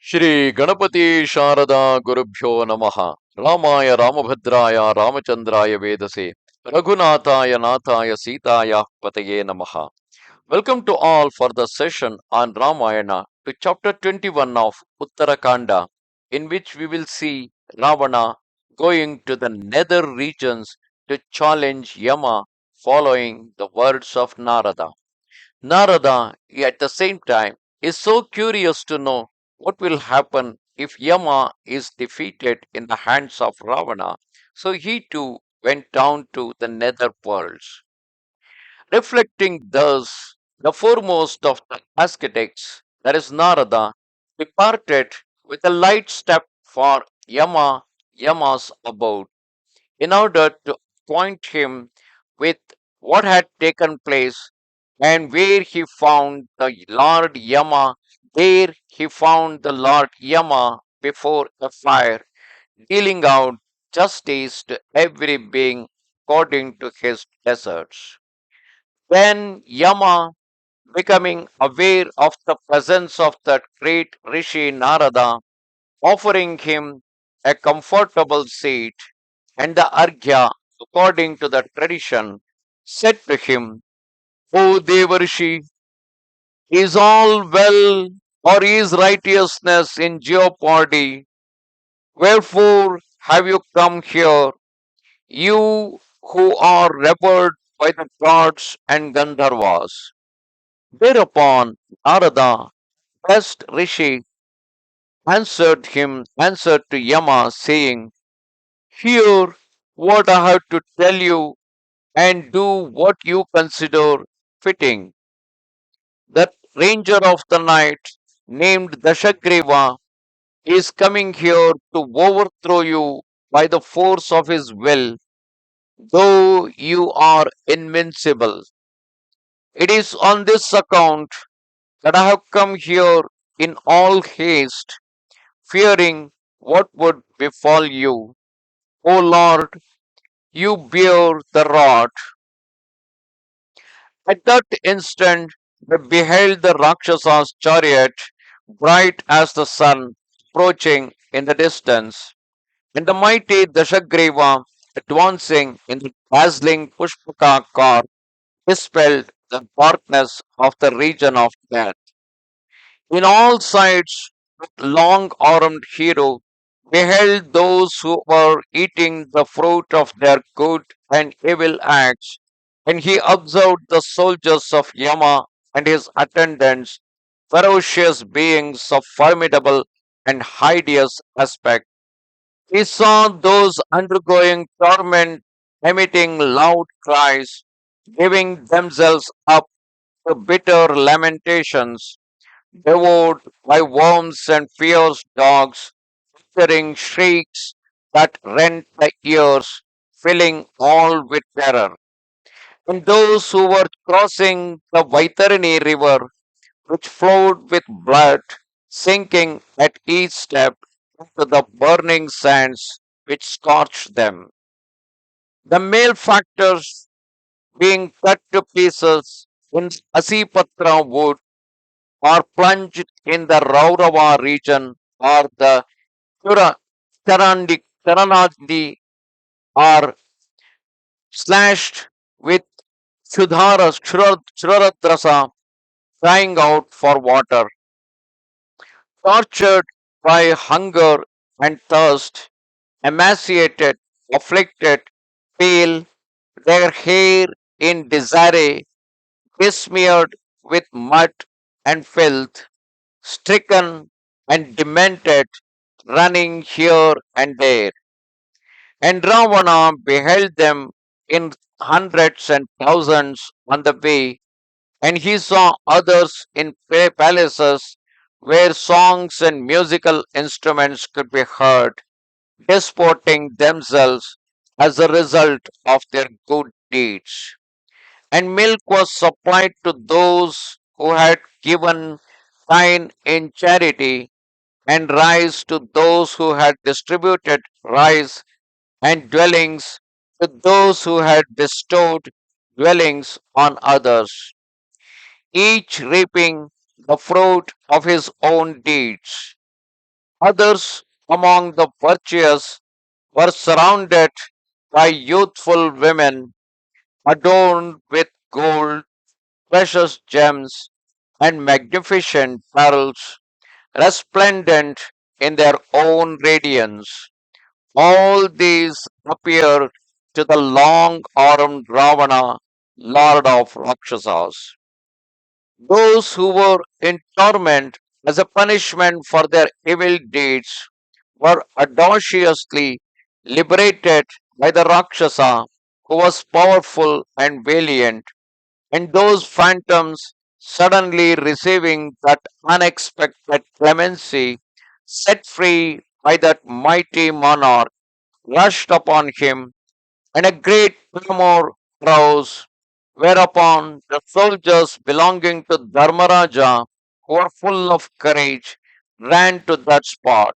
Shri Ganapati Sharada Gurubhyo Namaha Ramaya Ramabhadraya Ramachandraya Vedase Raghunathaya Nathaya Sitaya Pataye Namaha. Welcome to all for the session on Ramayana to chapter 21 of Uttara Kanda, in which we will see Ravana going to the nether regions to challenge Yama following the words of Narada. Narada, at the same time, is so curious to know what will happen if Yama is defeated in the hands of Ravana, so he too went down to the nether worlds. Reflecting thus, the foremost of the ascetics, that is Narada, departed with a light step for Yama's abode in order to acquaint him with what had taken place, and where he found the Lord Yama, there he found the Lord Yama before a fire, dealing out justice to every being according to his deserts. Then Yama, becoming aware of the presence of that great Rishi Narada, offering him a comfortable seat, and the Arghya, according to the tradition, said to him, O Devarshi, is all well, or is righteousness in jeopardy? Wherefore have you come here, you who are revered by the gods and Gandharvas? Thereupon Narada, best Rishi, answered to Yama, saying, Hear what I have to tell you and do what you consider fitting. That ranger of the night, named Dashagriva, is coming here to overthrow you by the force of his will, though you are invincible. It is on this account that I have come here in all haste, fearing what would befall you. O Lord, you bear the rod. At that instant they beheld the Rakshasa's chariot, bright as the sun, approaching in the distance, and the mighty Dashagriva advancing in the dazzling Pushpaka car dispelled the darkness of the region of death. In all sides, the long-armed hero beheld those who were eating the fruit of their good and evil acts, and he observed the soldiers of Yama and his attendants, ferocious beings of formidable and hideous aspect. He saw those undergoing torment, emitting loud cries, giving themselves up to bitter lamentations, devoured by worms and fierce dogs, uttering shrieks that rent the ears, filling all with terror. And those who were crossing the Vaitarani river, which flowed with blood, sinking at each step into the burning sands which scorched them. The malefactors being cut to pieces in Asipatra wood or plunged in the Raurava region or the Chura, Charanadi are slashed with Shuradrasa crying out for water, tortured by hunger and thirst, emaciated, afflicted, pale, their hair in disarray, besmeared with mud and filth, stricken and demented, running here and there. And Ravana beheld them in hundreds and thousands on the way, and he saw others in palaces where songs and musical instruments could be heard, disporting themselves as a result of their good deeds. And milk was supplied to those who had given kine in charity, and rice to those who had distributed rice, and dwellings to those who had bestowed dwellings on others, each reaping the fruit of his own deeds. Others among the virtuous were surrounded by youthful women adorned with gold, precious gems, and magnificent pearls, resplendent in their own radiance. All these appeared to the long-armed Ravana, lord of Rakshasas. Those who were in torment as a punishment for their evil deeds were audaciously liberated by the Rakshasa, who was powerful and valiant, and those phantoms, suddenly receiving that unexpected clemency, set free by that mighty monarch, rushed upon him, and a great clamor arose, whereupon the soldiers belonging to Dharmaraja, who were full of courage, ran to that spot,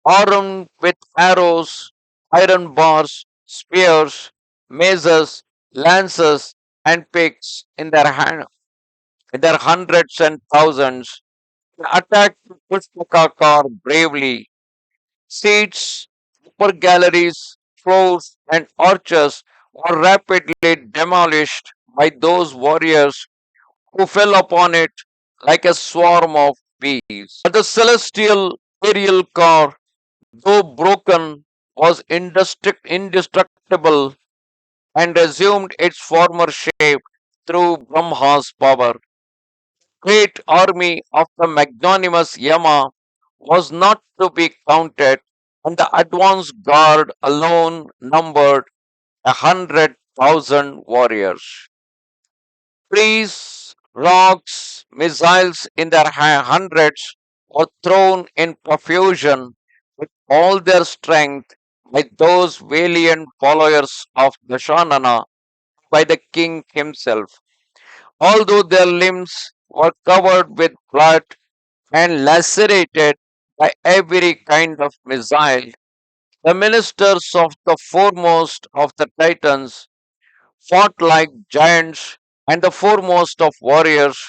armed with arrows, iron bars, spears, maces, lances, and picks in their hundreds and thousands. They attacked Pushpakakar bravely. Seats, upper galleries, floors, and arches were rapidly demolished by those warriors who fell upon it like a swarm of bees. But the celestial aerial car, though broken, was indestructible and resumed its former shape through Brahma's power. Great army of the magnanimous Yama was not to be counted, and the advance guard alone numbered 100,000 warriors. Trees, rocks, missiles in their hundreds were thrown in profusion with all their strength by those valiant followers of Dashanana, by the king himself. Although their limbs were covered with blood and lacerated by every kind of missile, the ministers of the foremost of the Titans fought like giants, and the foremost of warriors,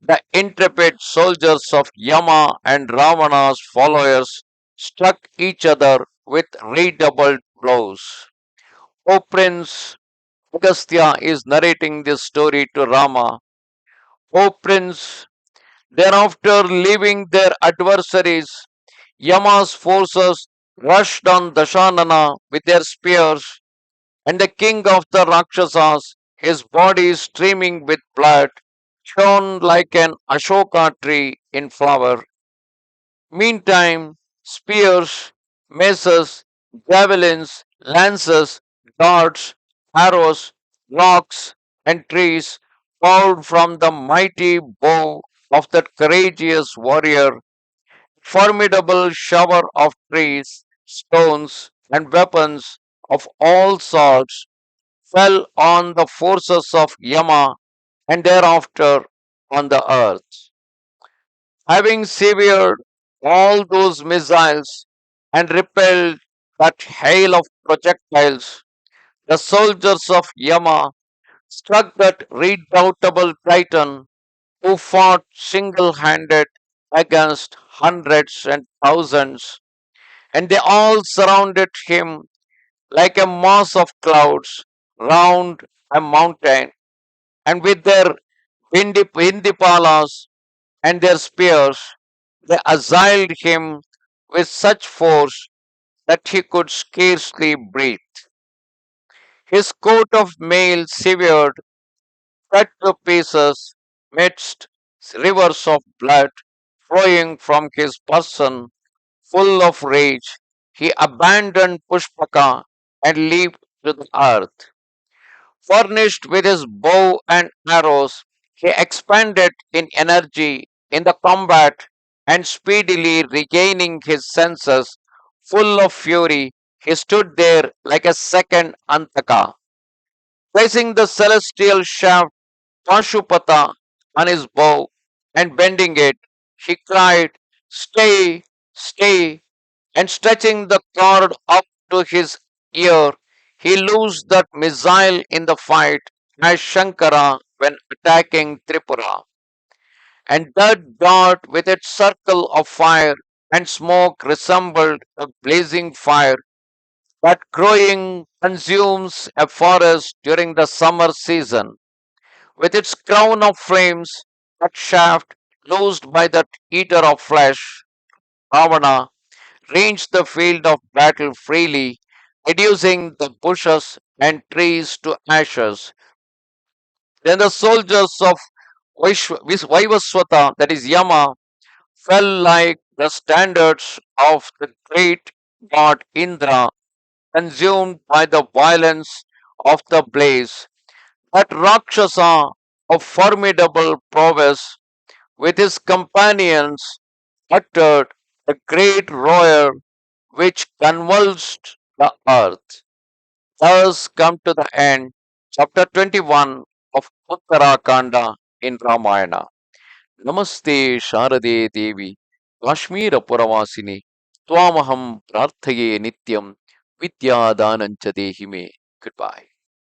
the intrepid soldiers of Yama and Ravana's followers, struck each other with redoubled blows. O Prince, Agastya is narrating this story to Rama. O Prince, thereafter leaving their adversaries, Yama's forces rushed on Dashanana with their spears, and the king of the Rakshasas, his body streaming with blood, shone like an Ashoka tree in flower. Meantime, spears, maces, javelins, lances, darts, arrows, rocks, and trees poured from the mighty bow of that courageous warrior, formidable shower of trees, stones, and weapons of all sorts fell on the forces of Yama and thereafter on the earth. Having severed all those missiles and repelled that hail of projectiles, the soldiers of Yama struck that redoubtable Titan who fought single handed against hundreds and thousands, and they all surrounded him like a mass of clouds round a mountain, and with their vindipalas and their spears, they assailed him with such force that he could scarcely breathe. His coat of mail severed, cut to pieces, midst rivers of blood flowing from his person, full of rage, he abandoned Pushpaka and leaped to the earth. Furnished with his bow and arrows, he expanded in energy in the combat, and speedily regaining his senses, full of fury, he stood there like a second Antaka. Placing the celestial shaft Pashupata on his bow and bending it, he cried, "Stay, stay!" And stretching the cord up to his ear, he loosed that missile in the fight as Shankara when attacking Tripura. And that dart with its circle of fire and smoke resembled a blazing fire that growing consumes a forest during the summer season. With its crown of flames, that shaft, loosed by that eater of flesh, Ravana, ranged the field of battle freely, reducing the bushes and trees to ashes. Then the soldiers of Vaivaswata, that is Yama, fell like the standards of the great god Indra, consumed by the violence of the blaze. That Rakshasa of formidable prowess, with his companions, uttered a great roar which convulsed the earth. Thus come to the end, chapter 21 of Uttara Kanda in Ramayana. Namaste Sharade Devi, Kashmira Puravasini, Twamaham Prarthaye Nityam, Vidya Danancha Dehi Me. Goodbye.